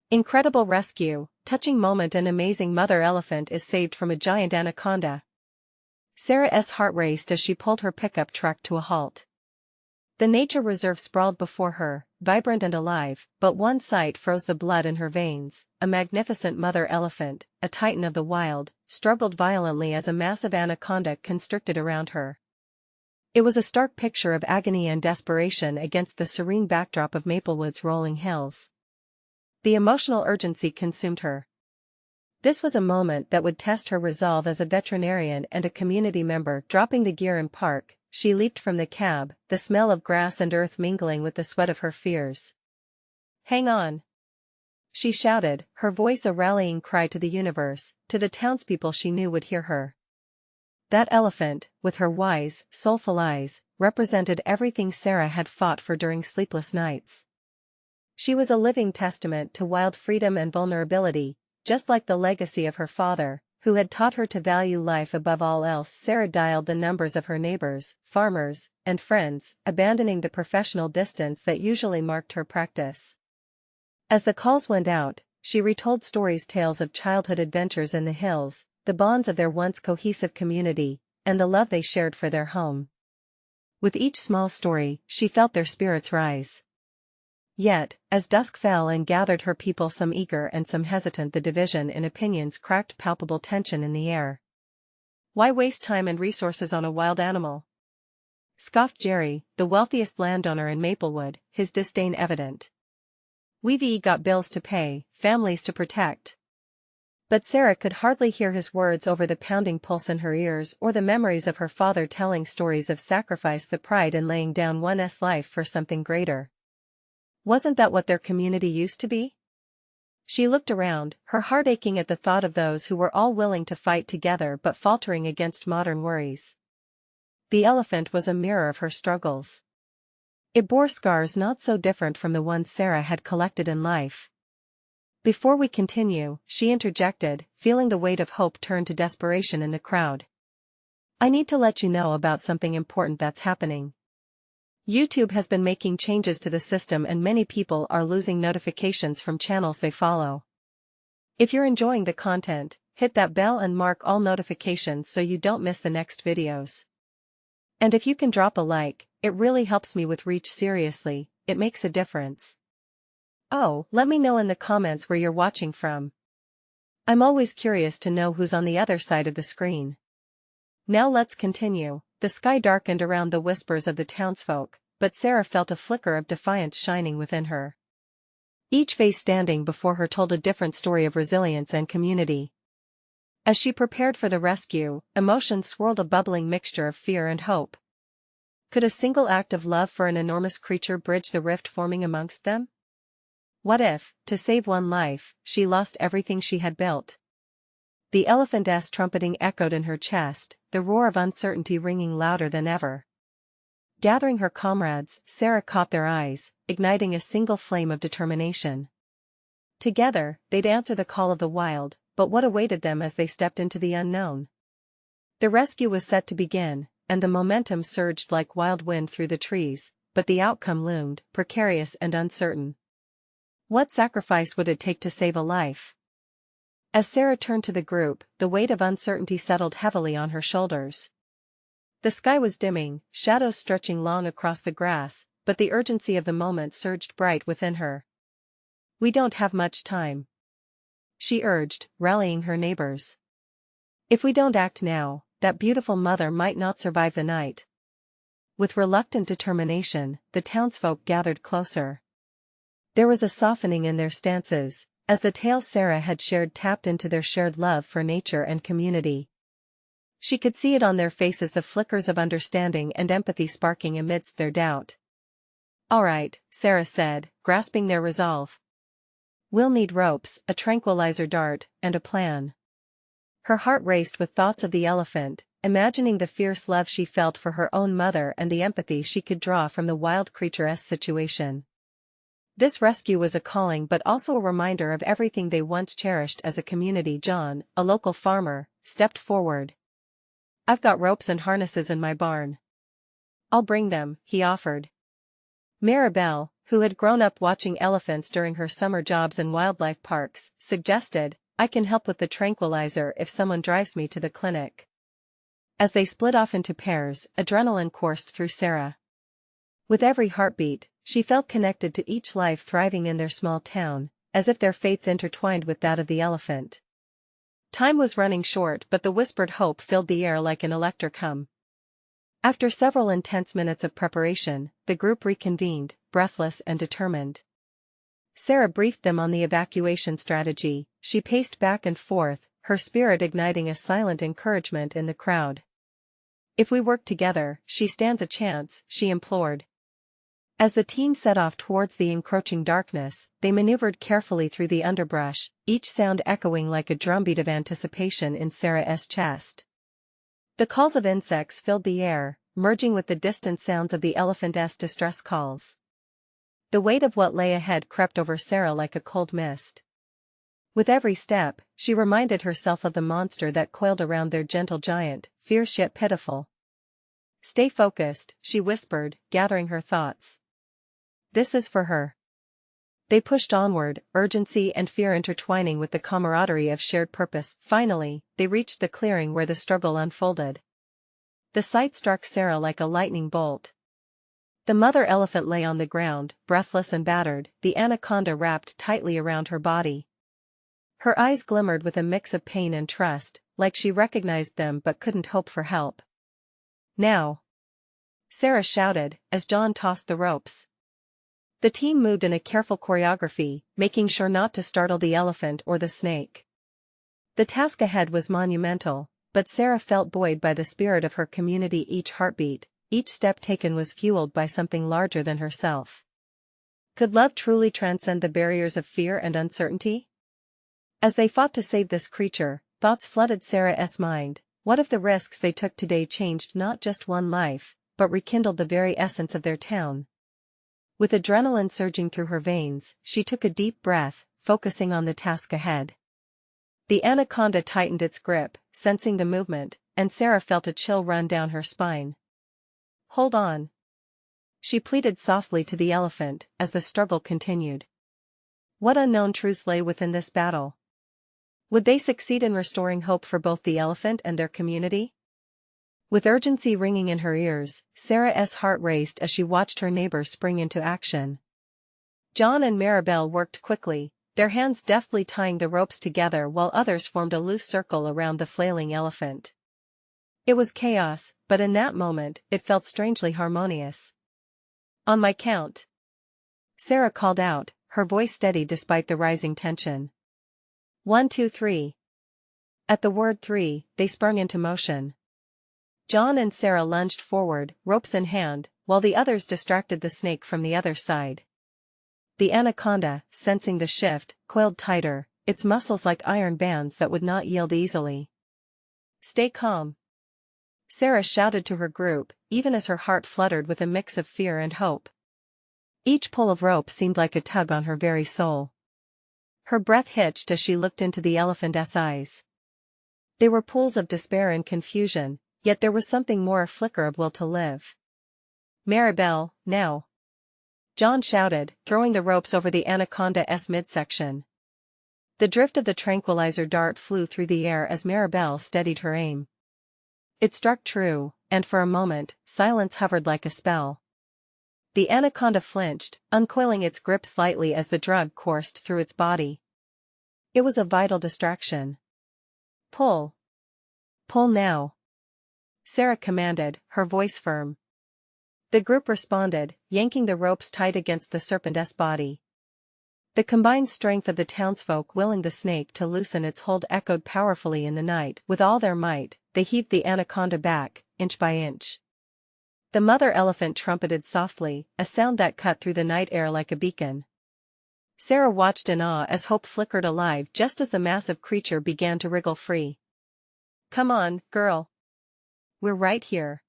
Incredible rescue, touching moment. An amazing mother elephant is saved from a giant anaconda. Sarah's heart raced as she pulled her pickup truck to a halt. The nature reserve sprawled before her, vibrant and alive, but one sight froze the blood in her veins. A magnificent mother elephant, a titan of the wild, struggled violently as a massive anaconda constricted around her. It was a stark picture of agony and desperation against the serene backdrop of Maplewood's rolling hills. The emotional urgency consumed her. This was a moment that would test her resolve as a veterinarian and a community member. Dropping the gear in park, she leaped from the cab, the smell of grass and earth mingling with the sweat of her fears. "Hang on!" she shouted, her voice a rallying cry to the universe, to the townspeople she knew would hear her. That elephant, with her wise, soulful eyes, represented everything Sarah had fought for during sleepless nights. She was a living testament to wild freedom and vulnerability, just like the legacy of her father, who had taught her to value life above all else. Sarah dialed the numbers of her neighbors, farmers, and friends, abandoning the professional distance that usually marked her practice. As the calls went out, she retold tales of childhood adventures in the hills, the bonds of their once cohesive community, and the love they shared for their home. With each small story, she felt their spirits rise. Yet, as dusk fell and gathered her people, some eager and some hesitant, the division in opinions cracked, palpable tension in the air. "Why waste time and resources on a wild animal?" scoffed Jerry, the wealthiest landowner in Maplewood, his disdain evident. "We've got bills to pay, families to protect." But Sarah could hardly hear his words over the pounding pulse in her ears or the memories of her father telling stories of sacrifice, the pride in laying down one's life for something greater. Wasn't that what their community used to be? She looked around, her heart aching at the thought of those who were all willing to fight together but faltering against modern worries. The elephant was a mirror of her struggles. It bore scars not so different from the ones Sarah had collected in life. "Before we continue," she interjected, feeling the weight of hope turn to desperation in the crowd. "I need to let you know about something important that's happening. YouTube has been making changes to the system and many people are losing notifications from channels they follow. If you're enjoying the content, hit that bell and mark all notifications so you don't miss the next videos. And if you can drop a like, it really helps me with reach. Seriously, it makes a difference. Oh, let me know in the comments where you're watching from. I'm always curious to know who's on the other side of the screen." Now let's continue. The sky darkened around the whispers of the townsfolk, but Sarah felt a flicker of defiance shining within her. Each face standing before her told a different story of resilience and community. As she prepared for the rescue, emotions swirled, a bubbling mixture of fear and hope. Could a single act of love for an enormous creature bridge the rift forming amongst them? What if, to save one life, she lost everything she had built? The elephant's trumpeting echoed in her chest, the roar of uncertainty ringing louder than ever. Gathering her comrades, Sarah caught their eyes, igniting a single flame of determination. Together, they'd answer the call of the wild, but what awaited them as they stepped into the unknown? The rescue was set to begin, and the momentum surged like wild wind through the trees, but the outcome loomed, precarious and uncertain. What sacrifice would it take to save a life? As Sarah turned to the group, the weight of uncertainty settled heavily on her shoulders. The sky was dimming, shadows stretching long across the grass, but the urgency of the moment surged bright within her. "We don't have much time," she urged, rallying her neighbors. "If we don't act now, that beautiful mother might not survive the night." With reluctant determination, the townsfolk gathered closer. There was a softening in their stances, as the tales Sarah had shared tapped into their shared love for nature and community. She could see it on their faces, the flickers of understanding and empathy sparking amidst their doubt. "All right," Sarah said, grasping their resolve. "We'll need ropes, a tranquilizer dart, and a plan." Her heart raced with thoughts of the elephant, imagining the fierce love she felt for her own mother and the empathy she could draw from the wild creature's situation. This rescue was a calling but also a reminder of everything they once cherished as a community. John, a local farmer, stepped forward. "I've got ropes and harnesses in my barn." "I'll bring them," he offered. Maribel, who had grown up watching elephants during her summer jobs in wildlife parks, suggested, "I can help with the tranquilizer if someone drives me to the clinic." As they split off into pairs, adrenaline coursed through Sarah. With every heartbeat, she felt connected to each life thriving in their small town, as if their fates intertwined with that of the elephant. Time was running short, but the whispered hope filled the air like an electric hum. After several intense minutes of preparation, the group reconvened, breathless and determined. Sarah briefed them on the evacuation strategy. She paced back and forth, her spirit igniting a silent encouragement in the crowd. "If we work together, she stands a chance," she implored. As the team set off towards the encroaching darkness, they maneuvered carefully through the underbrush, each sound echoing like a drumbeat of anticipation in Sarah's chest. The calls of insects filled the air, merging with the distant sounds of the elephant's distress calls. The weight of what lay ahead crept over Sarah like a cold mist. With every step, she reminded herself of the monster that coiled around their gentle giant, fierce yet pitiful. "Stay focused," she whispered, gathering her thoughts. "This is for her." They pushed onward, urgency and fear intertwining with the camaraderie of shared purpose. Finally, they reached the clearing where the struggle unfolded. The sight struck Sarah like a lightning bolt. The mother elephant lay on the ground, breathless and battered, the anaconda wrapped tightly around her body. Her eyes glimmered with a mix of pain and trust, like she recognized them but couldn't hope for help. "Now!" Sarah shouted, as John tossed the ropes. The team moved in a careful choreography, making sure not to startle the elephant or the snake. The task ahead was monumental, but Sarah felt buoyed by the spirit of her community. Each heartbeat, each step taken was fueled by something larger than herself. Could love truly transcend the barriers of fear and uncertainty? As they fought to save this creature, thoughts flooded Sarah's mind. What if the risks they took today changed not just one life, but rekindled the very essence of their town? With adrenaline surging through her veins, she took a deep breath, focusing on the task ahead. The anaconda tightened its grip, sensing the movement, and Sarah felt a chill run down her spine. "Hold on," she pleaded softly to the elephant, as the struggle continued. What unknown truths lay within this battle? Would they succeed in restoring hope for both the elephant and their community? With urgency ringing in her ears, Sarah's heart raced as she watched her neighbors spring into action. John and Maribel worked quickly, their hands deftly tying the ropes together while others formed a loose circle around the flailing elephant. It was chaos, but in that moment, it felt strangely harmonious. "On my count," Sarah called out, her voice steady despite the rising tension. 1, 2, 3. At the word 3, they sprung into motion. John and Sarah lunged forward, ropes in hand, while the others distracted the snake from the other side. The anaconda, sensing the shift, coiled tighter, its muscles like iron bands that would not yield easily. "Stay calm," Sarah shouted to her group, even as her heart fluttered with a mix of fear and hope. Each pull of rope seemed like a tug on her very soul. Her breath hitched as she looked into the elephant's eyes. They were pools of despair and confusion, yet there was something more, a flicker of will to live. "Maribel, now!" John shouted, throwing the ropes over the anaconda's midsection. The drift of the tranquilizer dart flew through the air as Maribel steadied her aim. It struck true, and for a moment, silence hovered like a spell. The anaconda flinched, uncoiling its grip slightly as the drug coursed through its body. It was a vital distraction. "Pull. Pull now," Sarah commanded, her voice firm. The group responded, yanking the ropes tight against the serpent's body. The combined strength of the townsfolk willing the snake to loosen its hold echoed powerfully in the night. With all their might, they heaved the anaconda back, inch by inch. The mother elephant trumpeted softly, a sound that cut through the night air like a beacon. Sarah watched in awe as hope flickered alive just as the massive creature began to wriggle free. "Come on, girl. We're right here,"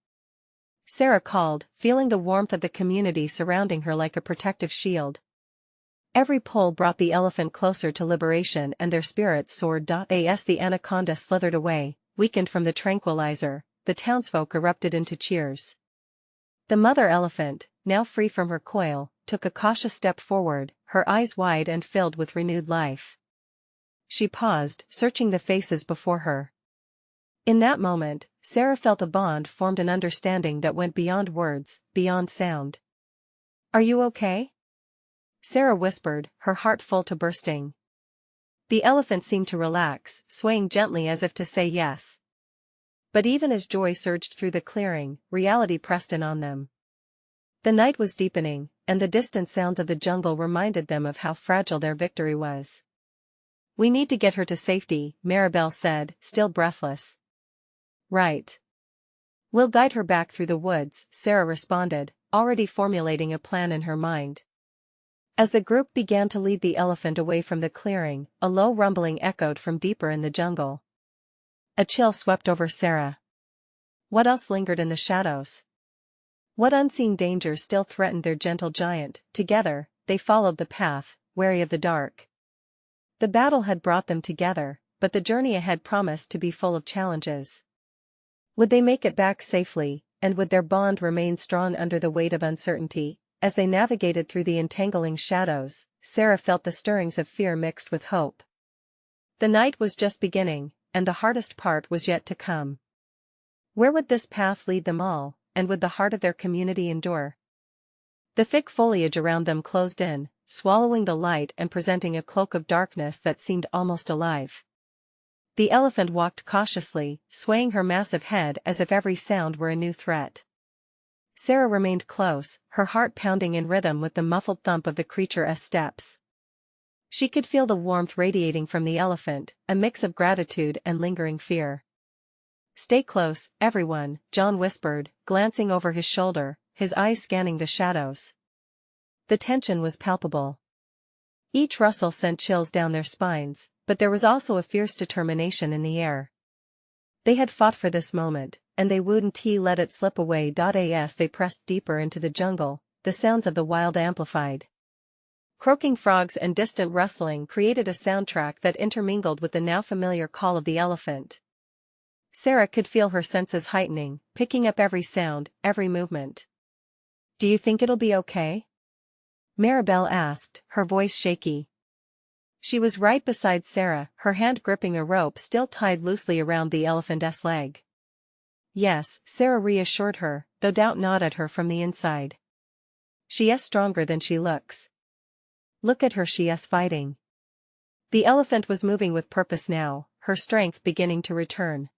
Sarah called, feeling the warmth of the community surrounding her like a protective shield. Every pull brought the elephant closer to liberation and their spirits soared. As the anaconda slithered away, weakened from the tranquilizer, the townsfolk erupted into cheers. The mother elephant, now free from her coil, took a cautious step forward, her eyes wide and filled with renewed life. She paused, searching the faces before her. In that moment, Sarah felt a bond formed, an understanding that went beyond words, beyond sound. "Are you okay?" Sarah whispered, her heart full to bursting. The elephant seemed to relax, swaying gently as if to say yes. But even as joy surged through the clearing, reality pressed in on them. The night was deepening, and the distant sounds of the jungle reminded them of how fragile their victory was. "We need to get her to safety," Maribel said, still breathless. "Right. We'll guide her back through the woods," Sarah responded, already formulating a plan in her mind. As the group began to lead the elephant away from the clearing, a low rumbling echoed from deeper in the jungle. A chill swept over Sarah. What else lingered in the shadows? What unseen danger still threatened their gentle giant? Together, they followed the path, wary of the dark. The battle had brought them together, but the journey ahead promised to be full of challenges. Would they make it back safely, and would their bond remain strong under the weight of uncertainty? As they navigated through the entangling shadows, Sarah felt the stirrings of fear mixed with hope. The night was just beginning, and the hardest part was yet to come. Where would this path lead them all, and would the heart of their community endure? The thick foliage around them closed in, swallowing the light and presenting a cloak of darkness that seemed almost alive. The elephant walked cautiously, swaying her massive head as if every sound were a new threat. Sarah remained close, her heart pounding in rhythm with the muffled thump of the creature's steps. She could feel the warmth radiating from the elephant, a mix of gratitude and lingering fear. "Stay close, everyone," John whispered, glancing over his shoulder, his eyes scanning the shadows. The tension was palpable. Each rustle sent chills down their spines, but there was also a fierce determination in the air. They had fought for this moment, and they wouldn't let it slip away. As they pressed deeper into the jungle, the sounds of the wild amplified. Croaking frogs and distant rustling created a soundtrack that intermingled with the now familiar call of the elephant. Sarah could feel her senses heightening, picking up every sound, every movement. "Do you think it'll be okay?" Maribel asked, her voice shaky. She was right beside Sarah, her hand gripping a rope still tied loosely around the elephant's leg. "Yes," Sarah reassured her, though doubt gnawed at her from the inside. "She is stronger than she looks. Look at her, she is fighting." The elephant was moving with purpose now, her strength beginning to return.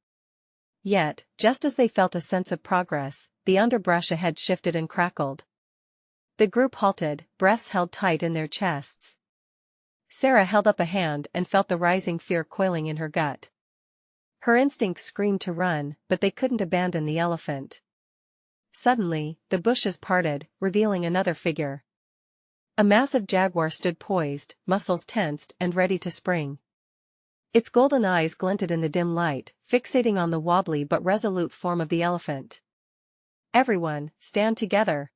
Yet, just as they felt a sense of progress, the underbrush ahead shifted and crackled. The group halted, breaths held tight in their chests. Sarah held up a hand and felt the rising fear coiling in her gut. Her instincts screamed to run, but they couldn't abandon the elephant. Suddenly, the bushes parted, revealing another figure. A massive jaguar stood poised, muscles tensed and ready to spring. Its golden eyes glinted in the dim light, fixating on the wobbly but resolute form of the elephant. "Everyone, stand together!"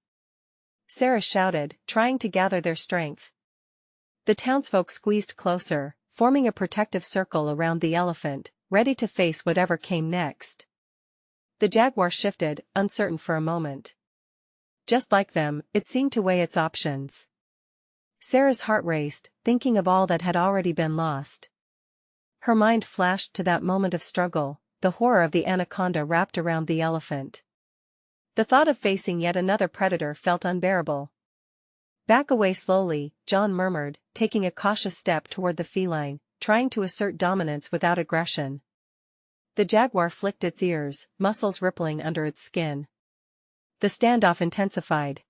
Sarah shouted, trying to gather their strength. The townsfolk squeezed closer, forming a protective circle around the elephant, ready to face whatever came next. The jaguar shifted, uncertain for a moment. Just like them, it seemed to weigh its options. Sarah's heart raced, thinking of all that had already been lost. Her mind flashed to that moment of struggle, the horror of the anaconda wrapped around the elephant. The thought of facing yet another predator felt unbearable. "Back away slowly," John murmured, taking a cautious step toward the feline, trying to assert dominance without aggression. The jaguar flicked its ears, muscles rippling under its skin. The standoff intensified.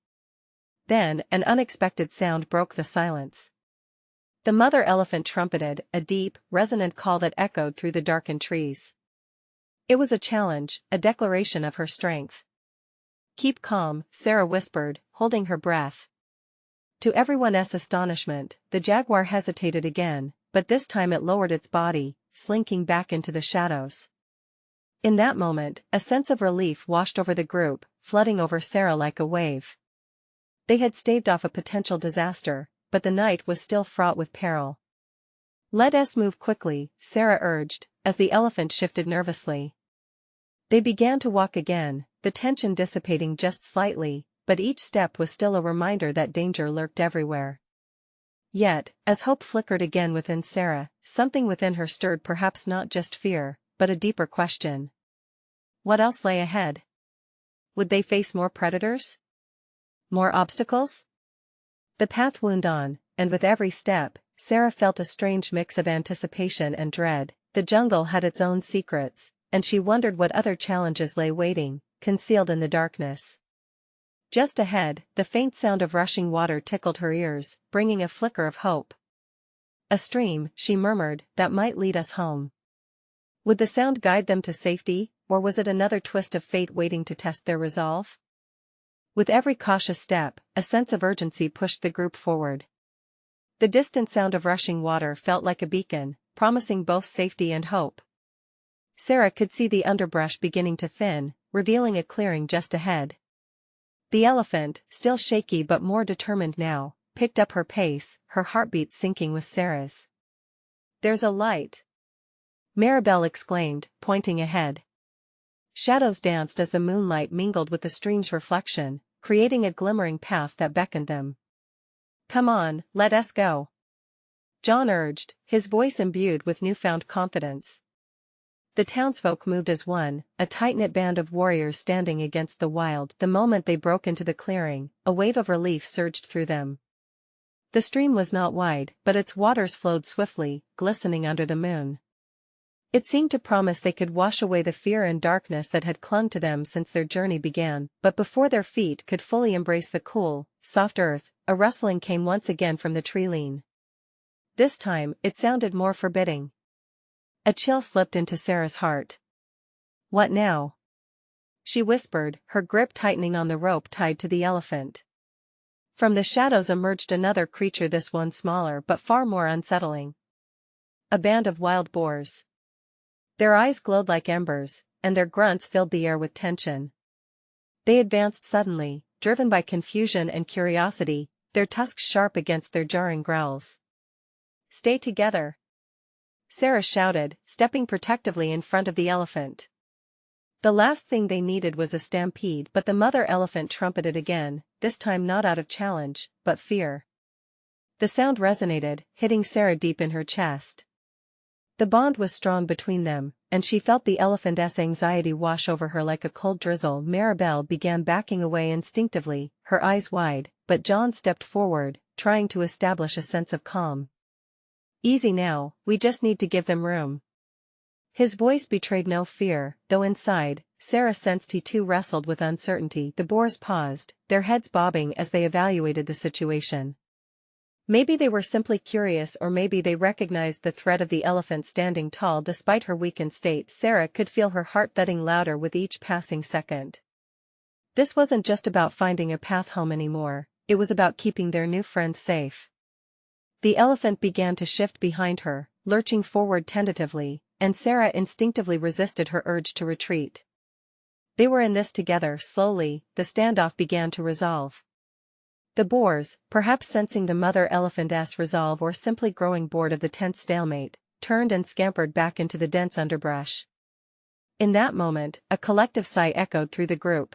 Then, an unexpected sound broke the silence. The mother elephant trumpeted, a deep, resonant call that echoed through the darkened trees. It was a challenge, a declaration of her strength. "Keep calm," Sarah whispered, holding her breath. To everyone's astonishment, the jaguar hesitated again, but this time it lowered its body, slinking back into the shadows. In that moment, a sense of relief washed over the group, flooding over Sarah like a wave. They had staved off a potential disaster, but the night was still fraught with peril. "Let us move quickly," Sarah urged, as the elephant shifted nervously. They began to walk again, the tension dissipating just slightly, but each step was still a reminder that danger lurked everywhere. Yet, as hope flickered again within Sarah, something within her stirred, perhaps not just fear, but a deeper question. What else lay ahead? Would they face more predators? More obstacles? The path wound on, and with every step, Sarah felt a strange mix of anticipation and dread. The jungle had its own secrets, and she wondered what other challenges lay waiting, concealed in the darkness. Just ahead, the faint sound of rushing water tickled her ears, bringing a flicker of hope. A stream, she murmured, that might lead us home. Would the sound guide them to safety, or was it another twist of fate waiting to test their resolve? With every cautious step, a sense of urgency pushed the group forward. The distant sound of rushing water felt like a beacon, promising both safety and hope. Sarah could see the underbrush beginning to thin, revealing a clearing just ahead. The elephant, still shaky but more determined now, picked up her pace, her heartbeat syncing with Sarah's. "There's a light!" Maribel exclaimed, pointing ahead. Shadows danced as the moonlight mingled with the stream's reflection, creating a glimmering path that beckoned them. "Come on, let us go," John urged, his voice imbued with newfound confidence. The townsfolk moved as one, a tight-knit band of warriors standing against the wild. The moment they broke into the clearing, a wave of relief surged through them. The stream was not wide, but its waters flowed swiftly, glistening under the moon. It seemed to promise they could wash away the fear and darkness that had clung to them since their journey began. But before their feet could fully embrace the cool, soft earth, a rustling came once again from the tree-line. This time, it sounded more forbidding. A chill slipped into Sarah's heart. "What now?" she whispered, her grip tightening on the rope tied to the elephant. From the shadows emerged another creature, this one smaller but far more unsettling. A band of wild boars. Their eyes glowed like embers, and their grunts filled the air with tension. They advanced suddenly, driven by confusion and curiosity, their tusks sharp against their jarring growls. "Stay together!" Sarah shouted, stepping protectively in front of the elephant. The last thing they needed was a stampede, but the mother elephant trumpeted again, this time not out of challenge, but fear. The sound resonated, hitting Sarah deep in her chest. The bond was strong between them, and she felt the elephant's anxiety wash over her like a cold drizzle. Maribel began backing away instinctively, her eyes wide, but John stepped forward, trying to establish a sense of calm. "Easy now, we just need to give them room." His voice betrayed no fear, though inside, Sarah sensed he too wrestled with uncertainty. The boars paused, their heads bobbing as they evaluated the situation. Maybe they were simply curious, or maybe they recognized the threat of the elephant standing tall despite her weakened state. Sarah could feel her heart thudding louder with each passing second. This wasn't just about finding a path home anymore, it was about keeping their new friends safe. The elephant began to shift behind her, lurching forward tentatively, and Sarah instinctively resisted her urge to retreat. They were in this together. Slowly, the standoff began to resolve. The boars, perhaps sensing the mother elephant's resolve or simply growing bored of the tense stalemate, turned and scampered back into the dense underbrush. In that moment, a collective sigh echoed through the group.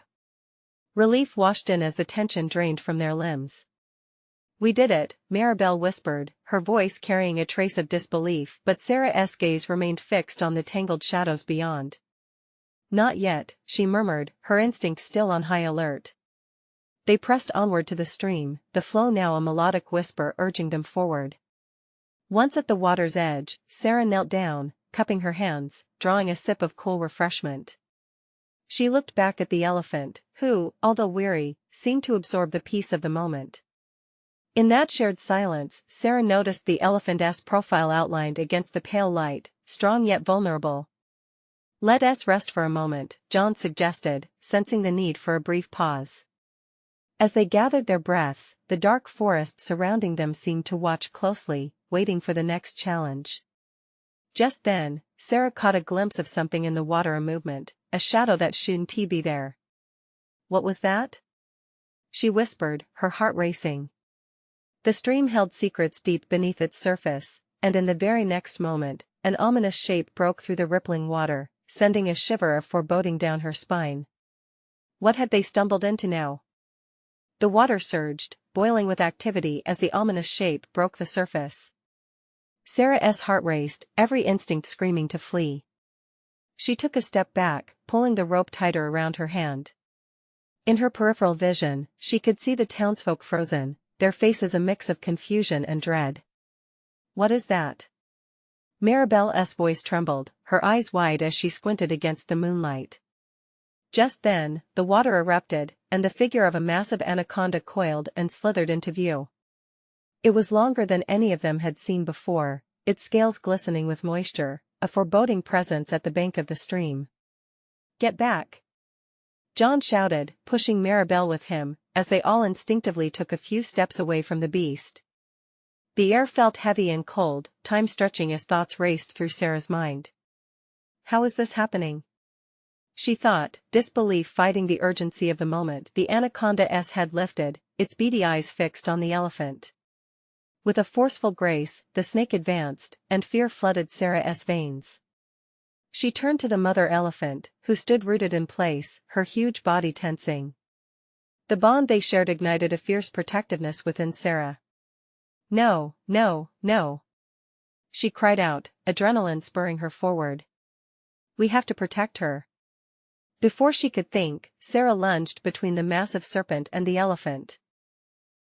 Relief washed in as the tension drained from their limbs. "We did it," Maribel whispered, her voice carrying a trace of disbelief, but Sarah's gaze remained fixed on the tangled shadows beyond. "Not yet," she murmured, her instincts still on high alert. They pressed onward to the stream, the flow now a melodic whisper urging them forward. Once at the water's edge, Sarah knelt down, cupping her hands, drawing a sip of cool refreshment. She looked back at the elephant, who, although weary, seemed to absorb the peace of the moment. In that shared silence, Sarah noticed the elephant's profile outlined against the pale light, strong yet vulnerable. "Let us rest for a moment," John suggested, sensing the need for a brief pause. As they gathered their breaths, the dark forest surrounding them seemed to watch closely, waiting for the next challenge. Just then, Sarah caught a glimpse of something in the water, a movement, a shadow that shouldn't be there. "What was that?" she whispered, her heart racing. The stream held secrets deep beneath its surface, and in the very next moment, an ominous shape broke through the rippling water, sending a shiver of foreboding down her spine. What had they stumbled into now? The water surged, boiling with activity as the ominous shape broke the surface. Sarah's heart raced, every instinct screaming to flee. She took a step back, pulling the rope tighter around her hand. In her peripheral vision, she could see the townsfolk frozen, their faces a mix of confusion and dread. "What is that?" Maribel's voice trembled, her eyes wide as she squinted against the moonlight. Just then, the water erupted, and the figure of a massive anaconda coiled and slithered into view. It was longer than any of them had seen before, its scales glistening with moisture, a foreboding presence at the bank of the stream. "Get back!" John shouted, pushing Maribel with him, as they all instinctively took a few steps away from the beast. The air felt heavy and cold, time stretching as thoughts raced through Sarah's mind. How is this happening? She thought, disbelief fighting the urgency of the moment. The anaconda's head lifted, its beady eyes fixed on the elephant. With a forceful grace, the snake advanced, and fear flooded Sarah's veins. She turned to the mother elephant, who stood rooted in place, her huge body tensing. The bond they shared ignited a fierce protectiveness within Sarah. "No, no, no!" she cried out, adrenaline spurring her forward. "We have to protect her." Before she could think, Sarah lunged between the massive serpent and the elephant.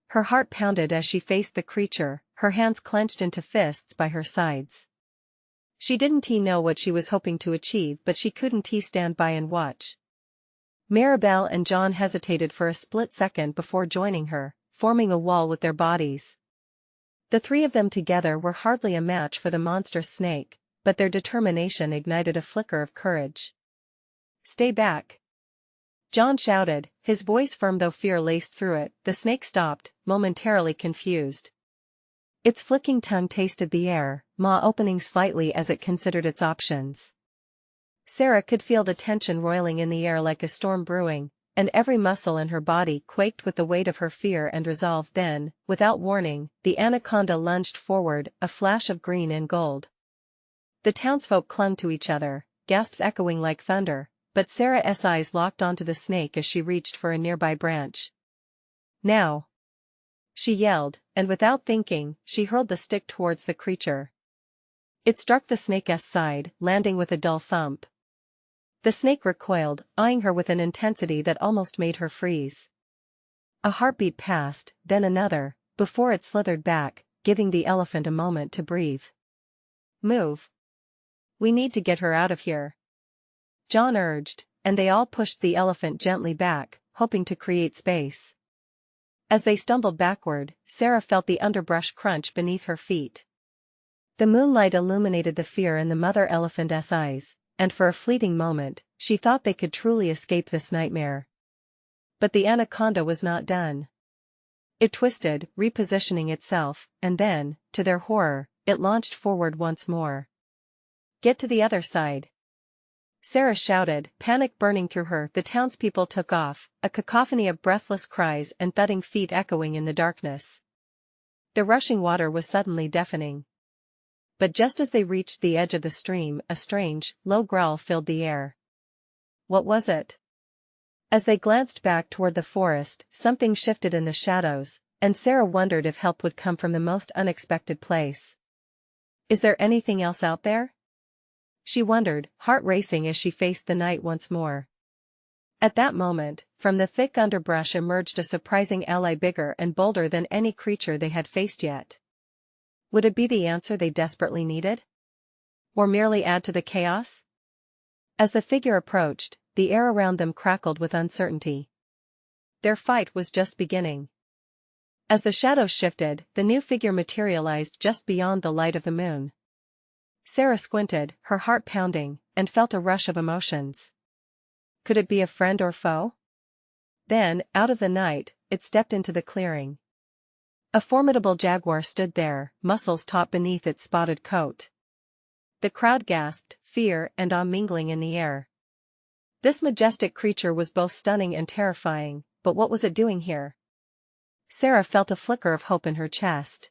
Her heart pounded as she faced the creature, her hands clenched into fists by her sides. She didn't know what she was hoping to achieve, but she couldn't stand by and watch. Maribel and John hesitated for a split second before joining her, forming a wall with their bodies. The three of them together were hardly a match for the monstrous snake, but their determination ignited a flicker of courage. "Stay back!" John shouted, his voice firm though fear laced through it. The snake stopped, momentarily confused. Its flicking tongue tasted the air, maw opening slightly as it considered its options. Sarah could feel the tension roiling in the air like a storm brewing, and every muscle in her body quaked with the weight of her fear and resolve. Then, without warning, the anaconda lunged forward, a flash of green and gold. The townsfolk clung to each other, gasps echoing like thunder, but Sarah's eyes locked onto the snake as she reached for a nearby branch. "Now!" she yelled, and without thinking, she hurled the stick towards the creature. It struck the snake's side, landing with a dull thump. The snake recoiled, eyeing her with an intensity that almost made her freeze. A heartbeat passed, then another, before it slithered back, giving the elephant a moment to breathe. "Move! We need to get her out of here," John urged, and they all pushed the elephant gently back, hoping to create space. As they stumbled backward, Sarah felt the underbrush crunch beneath her feet. The moonlight illuminated the fear in the mother elephant's eyes, and for a fleeting moment, she thought they could truly escape this nightmare. But the anaconda was not done. It twisted, repositioning itself, and then, to their horror, it launched forward once more. "Get to the other side!" Sarah shouted, panic burning through her. The townspeople took off, a cacophony of breathless cries and thudding feet echoing in the darkness. The rushing water was suddenly deafening. But just as they reached the edge of the stream, a strange, low growl filled the air. What was it? As they glanced back toward the forest, something shifted in the shadows, and Sarah wondered if help would come from the most unexpected place. Is there anything else out there? She wondered, heart racing as she faced the night once more. At that moment, from the thick underbrush emerged a surprising ally bigger and bolder than any creature they had faced yet. Would it be the answer they desperately needed? Or merely add to the chaos? As the figure approached, the air around them crackled with uncertainty. Their fight was just beginning. As the shadows shifted, the new figure materialized just beyond the light of the moon. Sarah squinted, her heart pounding, and felt a rush of emotions. Could it be a friend or foe? Then, out of the night, it stepped into the clearing. A formidable jaguar stood there, muscles taut beneath its spotted coat. The crowd gasped, fear and awe mingling in the air. This majestic creature was both stunning and terrifying, but what was it doing here? Sarah felt a flicker of hope in her chest.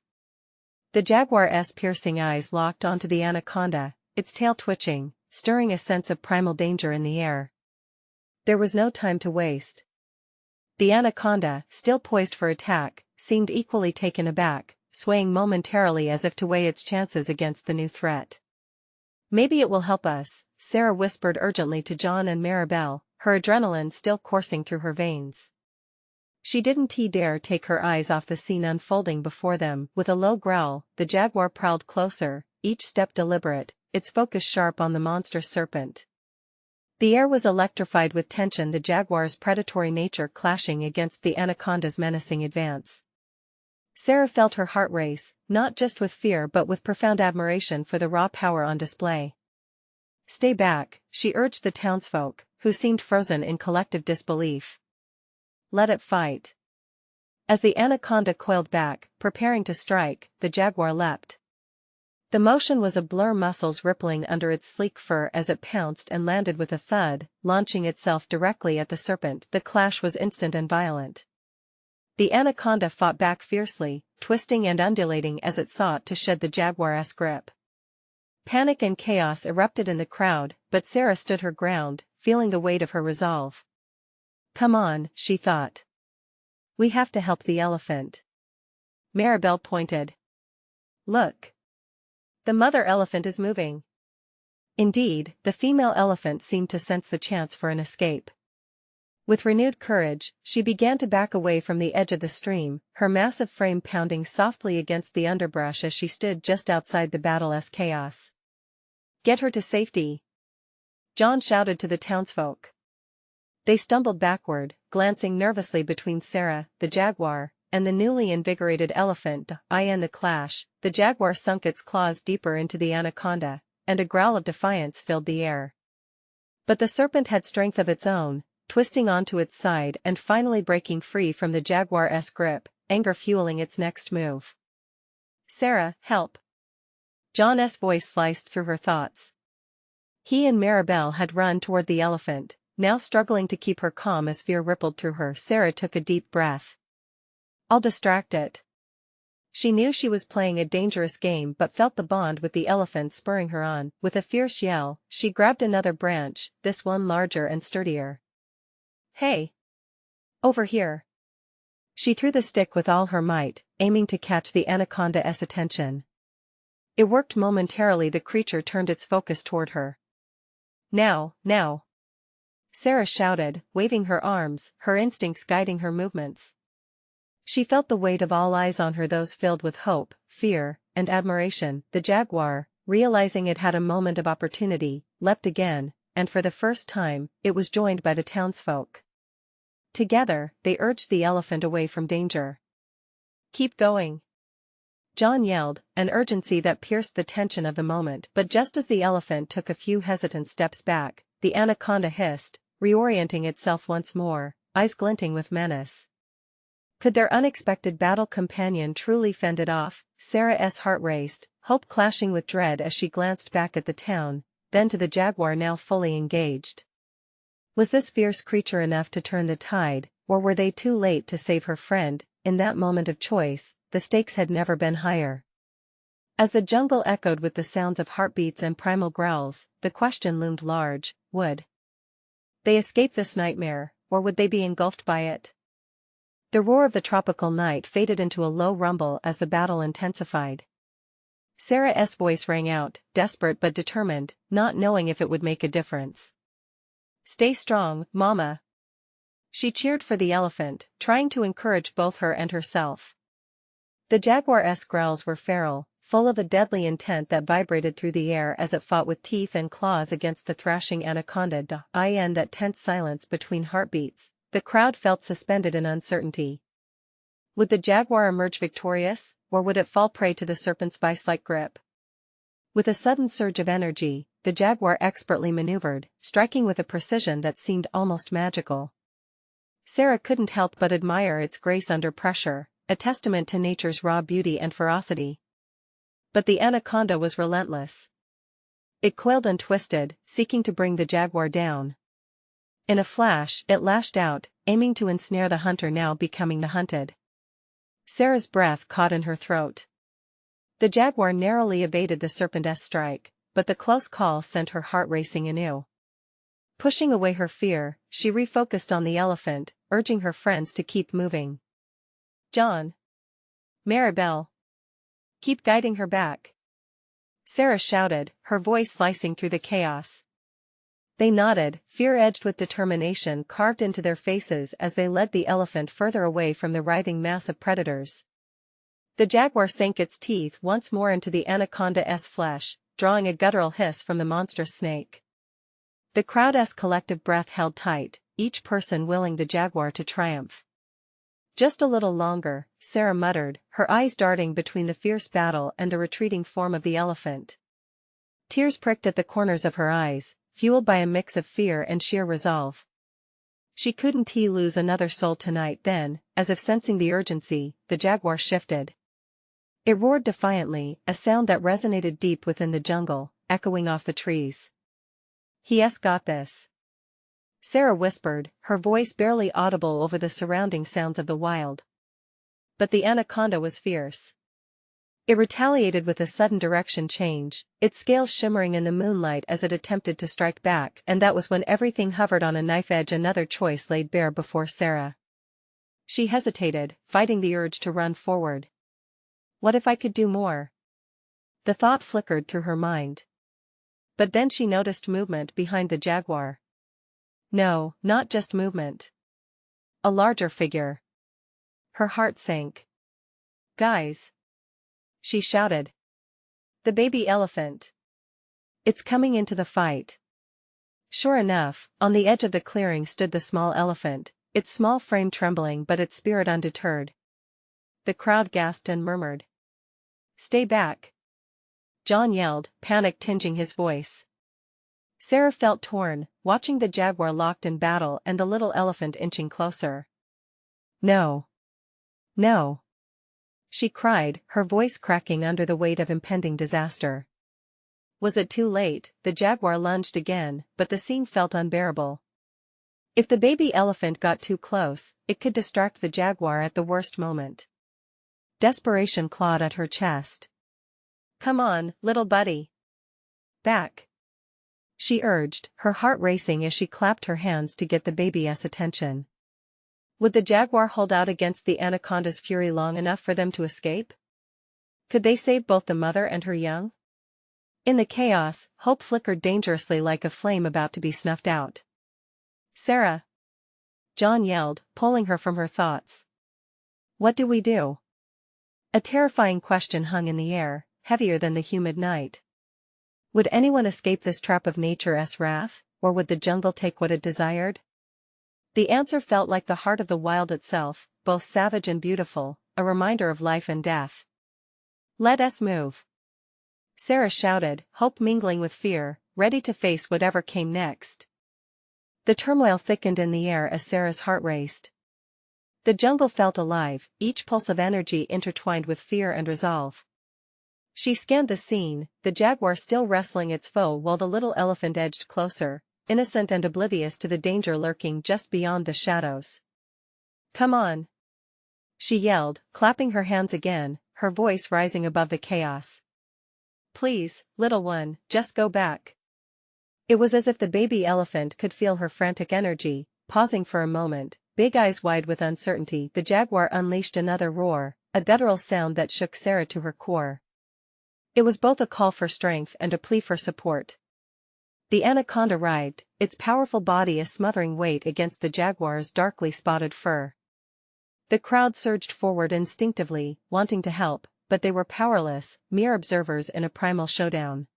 The jaguar's piercing eyes locked onto the anaconda, its tail twitching, stirring a sense of primal danger in the air. There was no time to waste. The anaconda, still poised for attack, seemed equally taken aback, swaying momentarily as if to weigh its chances against the new threat. "Maybe it will help us," Sarah whispered urgently to John and Maribel, her adrenaline still coursing through her veins. She didn't dare take her eyes off the scene unfolding before them. With a low growl, the jaguar prowled closer, each step deliberate, its focus sharp on the monstrous serpent. The air was electrified with tension, the jaguar's predatory nature clashing against the anaconda's menacing advance. Sarah felt her heart race, not just with fear but with profound admiration for the raw power on display. "Stay back," she urged the townsfolk, who seemed frozen in collective disbelief. "Let it fight." As the anaconda coiled back, preparing to strike, the jaguar leapt. The motion was a blur, muscles rippling under its sleek fur as it pounced and landed with a thud, launching itself directly at the serpent. The clash was instant and violent. The anaconda fought back fiercely, twisting and undulating as it sought to shed the jaguar's grip. Panic and chaos erupted in the crowd, but Sarah stood her ground, feeling the weight of her resolve. "Come on," she thought. "We have to help the elephant." Maribel pointed. "Look. The mother elephant is moving." Indeed, the female elephant seemed to sense the chance for an escape. With renewed courage, she began to back away from the edge of the stream, her massive frame pounding softly against the underbrush as she stood just outside the battle's chaos. "Get her to safety," John shouted to the townsfolk. They stumbled backward, glancing nervously between Sarah, the jaguar, and the newly invigorated elephant. In the clash, the jaguar sunk its claws deeper into the anaconda, and a growl of defiance filled the air. But the serpent had strength of its own, twisting onto its side and finally breaking free from the jaguar's grip, anger fueling its next move. "Sarah, help!" John's voice sliced through her thoughts. He and Maribel had run toward the elephant, now struggling to keep her calm as fear rippled through her. Sarah took a deep breath. "I'll distract it." She knew she was playing a dangerous game but felt the bond with the elephant spurring her on. With a fierce yell, she grabbed another branch, this one larger and sturdier. "Hey! Over here!" She threw the stick with all her might, aiming to catch the anaconda's attention. It worked momentarily. The creature turned its focus toward her. Now! Now!" Sarah shouted, waving her arms, her instincts guiding her movements. She felt the weight of all eyes on her, those filled with hope, fear, and admiration. The jaguar, realizing it had a moment of opportunity, leapt again, and for the first time, it was joined by the townsfolk. Together, they urged the elephant away from danger. "Keep going!" John yelled, an urgency that pierced the tension of the moment. But just as the elephant took a few hesitant steps back, the anaconda hissed, reorienting itself once more, eyes glinting with menace. Could their unexpected battle companion truly fend it off? Sarah's heart raced, hope clashing with dread as she glanced back at the town, then to the jaguar now fully engaged. Was this fierce creature enough to turn the tide, or were they too late to save her friend? In that moment of choice, the stakes had never been higher. As the jungle echoed with the sounds of heartbeats and primal growls, the question loomed large: would they escape this nightmare, or would they be engulfed by it? The roar of the tropical night faded into a low rumble as the battle intensified. Sarah's voice rang out, desperate but determined, not knowing if it would make a difference. "Stay strong, Mama." She cheered for the elephant, trying to encourage both her and herself. The jaguar's growls were feral, full of a deadly intent that vibrated through the air as it fought with teeth and claws against the thrashing anaconda. In that tense silence between heartbeats, the crowd felt suspended in uncertainty. Would the jaguar emerge victorious, or would it fall prey to the serpent's vice-like grip? With a sudden surge of energy, the jaguar expertly maneuvered, striking with a precision that seemed almost magical. Sarah couldn't help but admire its grace under pressure, a testament to nature's raw beauty and ferocity. But the anaconda was relentless. It coiled and twisted, seeking to bring the jaguar down. In a flash, it lashed out, aiming to ensnare the hunter now becoming the hunted. Sarah's breath caught in her throat. The jaguar narrowly evaded the serpent's strike, but the close call sent her heart racing anew. Pushing away her fear, she refocused on the elephant, urging her friends to keep moving. John. Maribel. Keep guiding her back. Sarah shouted, her voice slicing through the chaos. They nodded, fear edged with determination carved into their faces as they led the elephant further away from the writhing mass of predators. The jaguar sank its teeth once more into the anaconda's flesh, drawing a guttural hiss from the monstrous snake. The crowd's collective breath held tight, each person willing the jaguar to triumph. Just a little longer, Sarah muttered, her eyes darting between the fierce battle and the retreating form of the elephant. Tears pricked at the corners of her eyes, fueled by a mix of fear and sheer resolve. She couldn't lose another soul tonight. Then, as if sensing the urgency, the jaguar shifted. It roared defiantly, a sound that resonated deep within the jungle, echoing off the trees. "He's got this," Sarah whispered, her voice barely audible over the surrounding sounds of the wild. But the anaconda was fierce. It retaliated with a sudden direction change, its scales shimmering in the moonlight as it attempted to strike back, and that was when everything hovered on a knife edge. Another choice laid bare before Sarah. She hesitated, fighting the urge to run forward. What if I could do more? The thought flickered through her mind. But then she noticed movement behind the jaguar. No, not just movement. A larger figure. Her heart sank. "Guys!" she shouted. "The baby elephant. It's coming into the fight." Sure enough, on the edge of the clearing stood the small elephant, its small frame trembling but its spirit undeterred. The crowd gasped and murmured. "Stay back!" John yelled, panic tinging his voice. Sarah felt torn, watching the jaguar locked in battle and the little elephant inching closer. "No! No!" she cried, her voice cracking under the weight of impending disaster. Was it too late? The jaguar lunged again, but the scene felt unbearable. If the baby elephant got too close, it could distract the jaguar at the worst moment. Desperation clawed at her chest. "Come on, little buddy. Back!" she urged, her heart racing as she clapped her hands to get the baby's attention. Would the jaguar hold out against the anaconda's fury long enough for them to escape? Could they save both the mother and her young? In the chaos, hope flickered dangerously like a flame about to be snuffed out. "Sarah!" John yelled, pulling her from her thoughts. "What do we do?" A terrifying question hung in the air, heavier than the humid night. Would anyone escape this trap of nature's wrath, or would the jungle take what it desired? The answer felt like the heart of the wild itself, both savage and beautiful, a reminder of life and death. "Let us move!" Sarah shouted, hope mingling with fear, ready to face whatever came next. The turmoil thickened in the air as Sarah's heart raced. The jungle felt alive, each pulse of energy intertwined with fear and resolve. She scanned the scene, the jaguar still wrestling its foe while the little elephant edged closer, innocent and oblivious to the danger lurking just beyond the shadows. "Come on!" she yelled, clapping her hands again, her voice rising above the chaos. "Please, little one, just go back." It was as if the baby elephant could feel her frantic energy. Pausing for a moment, big eyes wide with uncertainty, the jaguar unleashed another roar, a guttural sound that shook Sarah to her core. It was both a call for strength and a plea for support. The anaconda writhed, its powerful body a smothering weight against the jaguar's darkly spotted fur. The crowd surged forward instinctively, wanting to help, but they were powerless, mere observers in a primal showdown.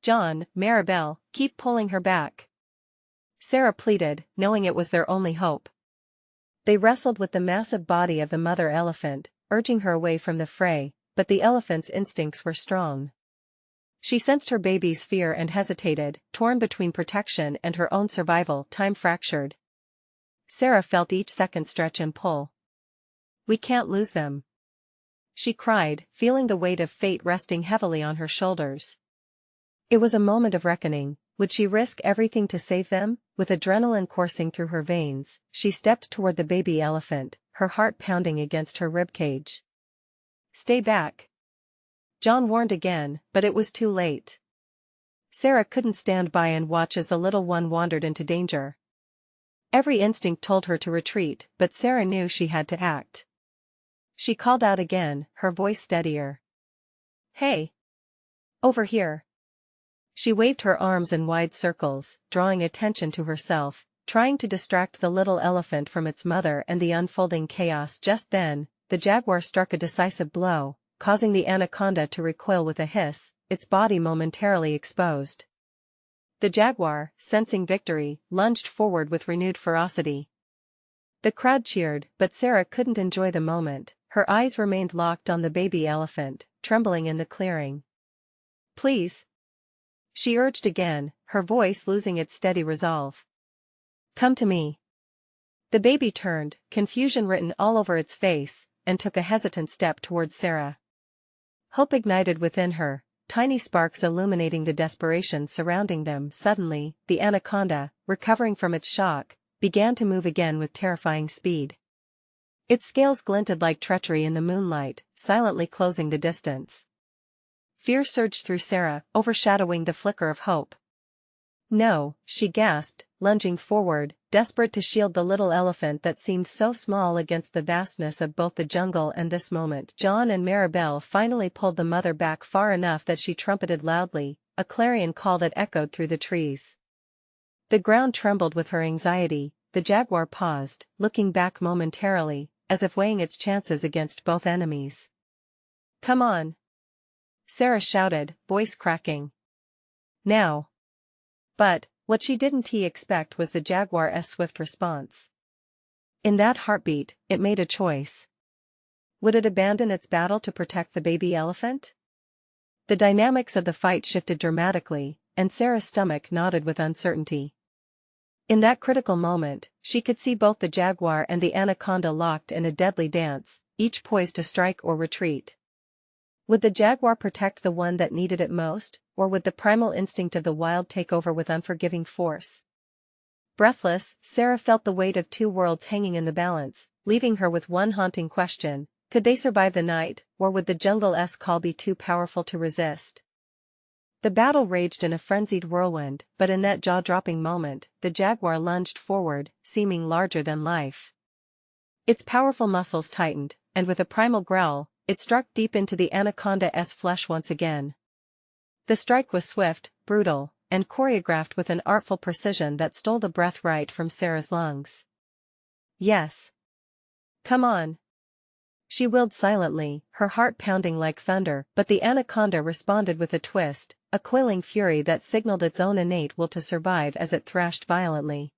"John, Maribel, keep pulling her back," Sarah pleaded, knowing it was their only hope. They wrestled with the massive body of the mother elephant, urging her away from the fray, but the elephant's instincts were strong. She sensed her baby's fear and hesitated, torn between protection and her own survival, time fractured. Sarah felt each second stretch and pull. "We can't lose them," she cried, feeling the weight of fate resting heavily on her shoulders. It was a moment of reckoning. Would she risk everything to save them? With adrenaline coursing through her veins, she stepped toward the baby elephant, her heart pounding against her ribcage. "Stay back!" John warned again, but it was too late. Sarah couldn't stand by and watch as the little one wandered into danger. Every instinct told her to retreat, but Sarah knew she had to act. She called out again, her voice steadier. "Hey! Over here!" She waved her arms in wide circles, drawing attention to herself, trying to distract the little elephant from its mother and the unfolding chaos. Just then, the jaguar struck a decisive blow, causing the anaconda to recoil with a hiss, its body momentarily exposed. The jaguar, sensing victory, lunged forward with renewed ferocity. The crowd cheered, but Sarah couldn't enjoy the moment. Her eyes remained locked on the baby elephant, trembling in the clearing. "Please," she urged again, her voice losing its steady resolve. "Come to me." The baby turned, confusion written all over its face, and took a hesitant step towards Sarah. Hope ignited within her, tiny sparks illuminating the desperation surrounding them. Suddenly, the anaconda, recovering from its shock, began to move again with terrifying speed. Its scales glinted like treachery in the moonlight, silently closing the distance. Fear surged through Sarah, overshadowing the flicker of hope. "No," she gasped, lunging forward, desperate to shield the little elephant that seemed so small against the vastness of both the jungle and this moment. John and Maribel finally pulled the mother back far enough that she trumpeted loudly, a clarion call that echoed through the trees. The ground trembled with her anxiety. The jaguar paused, looking back momentarily, as if weighing its chances against both enemies. "Come on!" Sarah shouted, voice cracking. "Now!" But, what she didn't expect was the jaguar's swift response. In that heartbeat, it made a choice. Would it abandon its battle to protect the baby elephant? The dynamics of the fight shifted dramatically, and Sarah's stomach knotted with uncertainty. In that critical moment, she could see both the jaguar and the anaconda locked in a deadly dance, each poised to strike or retreat. Would the jaguar protect the one that needed it most, or would the primal instinct of the wild take over with unforgiving force? Breathless, Sarah felt the weight of two worlds hanging in the balance, leaving her with one haunting question: could they survive the night, or would the jungle's call be too powerful to resist? The battle raged in a frenzied whirlwind, but in that jaw-dropping moment, the jaguar lunged forward, seeming larger than life. Its powerful muscles tightened, and with a primal growl, it struck deep into the anaconda's flesh once again. The strike was swift, brutal, and choreographed with an artful precision that stole the breath right from Sarah's lungs. "Yes. Come on." She willed silently, her heart pounding like thunder, but the anaconda responded with a twist, a coiling fury that signaled its own innate will to survive as it thrashed violently.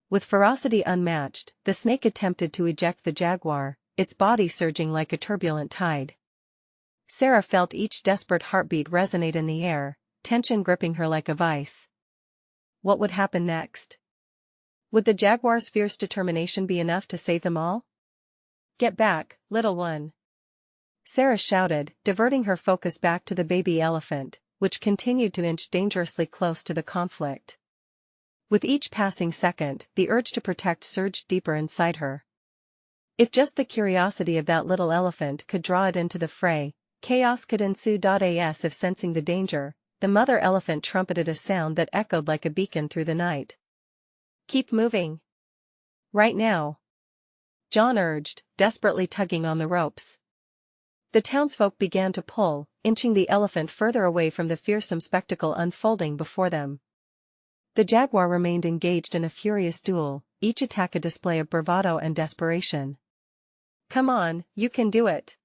With ferocity unmatched, the snake attempted to eject the jaguar, its body surging like a turbulent tide. Sarah felt each desperate heartbeat resonate in the air, tension gripping her like a vice. What would happen next? Would the jaguar's fierce determination be enough to save them all? "Get back, little one!" Sarah shouted, diverting her focus back to the baby elephant, which continued to inch dangerously close to the conflict. With each passing second, the urge to protect surged deeper inside her. If just the curiosity of that little elephant could draw it into the fray, chaos could ensue. As if sensing the danger, the mother elephant trumpeted a sound that echoed like a beacon through the night. "Keep moving. Right now," John urged, desperately tugging on the ropes. The townsfolk began to pull, inching the elephant further away from the fearsome spectacle unfolding before them. The jaguar remained engaged in a furious duel, each attack a display of bravado and desperation. "Come on, you can do it!"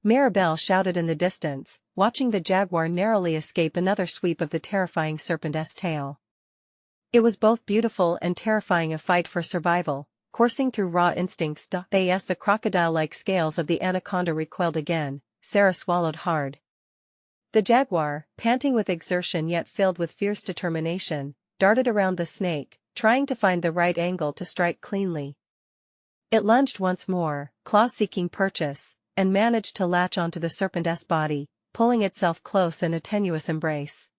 Maribel shouted in the distance, watching the jaguar narrowly escape another sweep of the terrifying serpent's tail. It was both beautiful and terrifying, a fight for survival, coursing through raw instincts. As the crocodile-like scales of the anaconda recoiled again, Sarah swallowed hard. The jaguar, panting with exertion yet filled with fierce determination, darted around the snake, trying to find the right angle to strike cleanly. It lunged once more, claws seeking purchase, and managed to latch onto the serpent's body, pulling itself close in a tenuous embrace.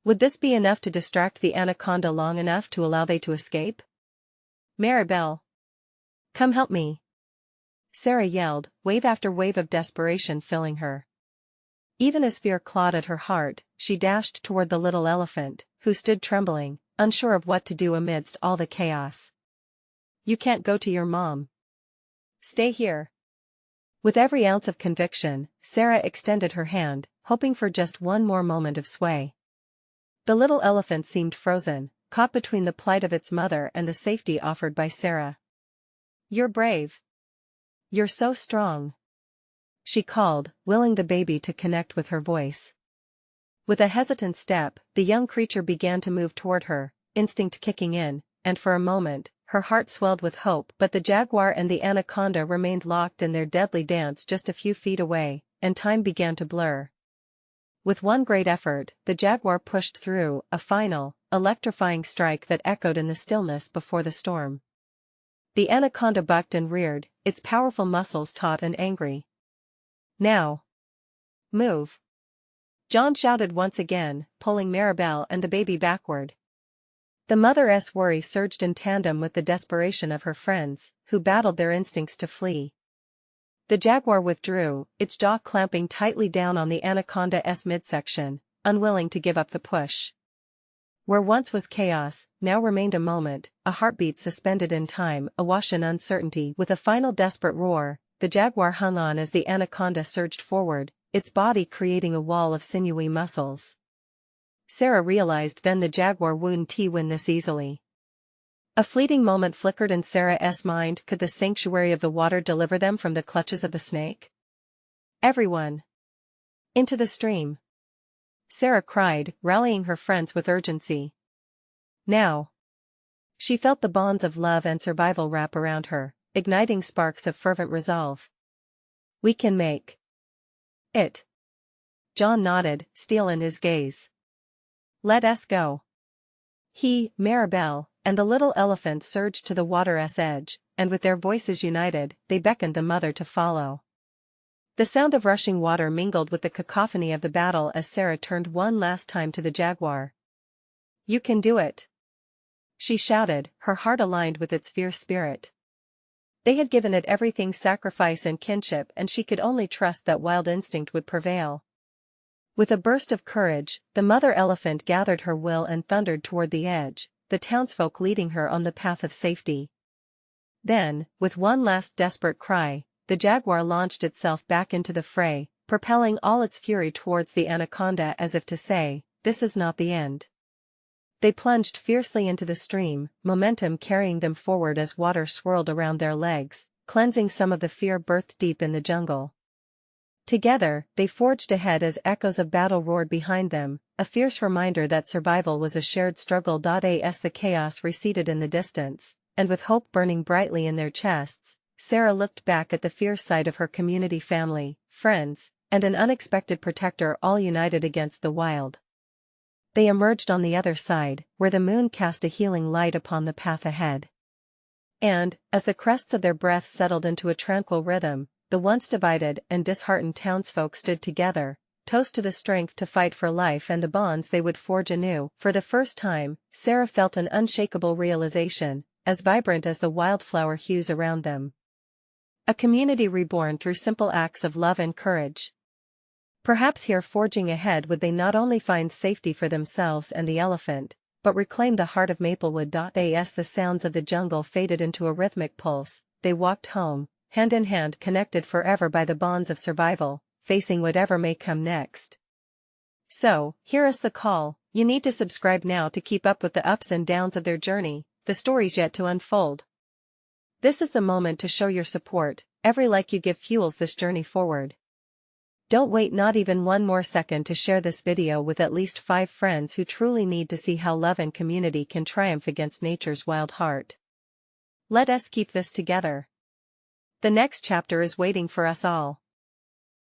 Would this be enough to distract the anaconda long enough to allow they to escape? "Maribel! Come help me!" Sarah yelled, wave after wave of desperation filling her. Even as fear clawed at her heart, she dashed toward the little elephant, who stood trembling, unsure of what to do amidst all the chaos. "You can't go to your mom. Stay here." With every ounce of conviction, Sarah extended her hand, hoping for just one more moment of sway. The little elephant seemed frozen, caught between the plight of its mother and the safety offered by Sarah. "You're brave. You're so strong," she called, willing the baby to connect with her voice. With a hesitant step, the young creature began to move toward her, instinct kicking in, and for a moment, her heart swelled with hope. But the jaguar and the anaconda remained locked in their deadly dance just a few feet away, and time began to blur. With one great effort, the jaguar pushed through, a final, electrifying strike that echoed in the stillness before the storm. The anaconda bucked and reared, its powerful muscles taut and angry. "Now! Move!" John shouted once again, pulling Maribel and the baby backward. The mother's worry surged in tandem with the desperation of her friends, who battled their instincts to flee. The jaguar withdrew, its jaw clamping tightly down on the anaconda's midsection, unwilling to give up the push. Where once was chaos, now remained a moment, a heartbeat suspended in time, awash in uncertainty. With a final desperate roar, the jaguar hung on as the anaconda surged forward, its body creating a wall of sinewy muscles. Sarah realized then the jaguar wouldn't win this easily. A fleeting moment flickered in Sarah's mind. Could the sanctuary of the water deliver them from the clutches of the snake? "Everyone! Into the stream!" Sarah cried, rallying her friends with urgency. Now! She felt the bonds of love and survival wrap around her, igniting sparks of fervent resolve. "We can make it." John nodded, steel in his gaze. "Let us go." He, Maribel, and the little elephant surged to the water's edge, and with their voices united, they beckoned the mother to follow. The sound of rushing water mingled with the cacophony of the battle as Sarah turned one last time to the jaguar. "You can do it!" she shouted, her heart aligned with its fierce spirit. They had given it everything, sacrifice and kinship, and she could only trust that wild instinct would prevail. With a burst of courage, the mother elephant gathered her will and thundered toward the edge, the townsfolk leading her on the path of safety. Then, with one last desperate cry, the jaguar launched itself back into the fray, propelling all its fury towards the anaconda as if to say, "This is not the end." They plunged fiercely into the stream, momentum carrying them forward as water swirled around their legs, cleansing some of the fear birthed deep in the jungle. Together, they forged ahead as echoes of battle roared behind them, a fierce reminder that survival was a shared struggle. As the chaos receded in the distance, and with hope burning brightly in their chests, Sarah looked back at the fierce sight of her community, family, friends, and an unexpected protector, all united against the wild. They emerged on the other side, where the moon cast a healing light upon the path ahead. And, as the crests of their breaths settled into a tranquil rhythm, the once divided and disheartened townsfolk stood together, toast to the strength to fight for life and the bonds they would forge anew. For the first time, Sarah felt an unshakable realization, as vibrant as the wildflower hues around them. A community reborn through simple acts of love and courage. Perhaps here, forging ahead, would they not only find safety for themselves and the elephant, but reclaim the heart of Maplewood. As the sounds of the jungle faded into a rhythmic pulse, they walked home, hand in hand, connected forever by the bonds of survival, facing whatever may come next. So, hear us the call. You need to subscribe now to keep up with the ups and downs of their journey, the stories yet to unfold. This is the moment to show your support. Every like you give fuels this journey forward. Don't wait not even one more second to share this video with at least 5 friends who truly need to see how love and community can triumph against nature's wild heart. Let us keep this together. The next chapter is waiting for us all.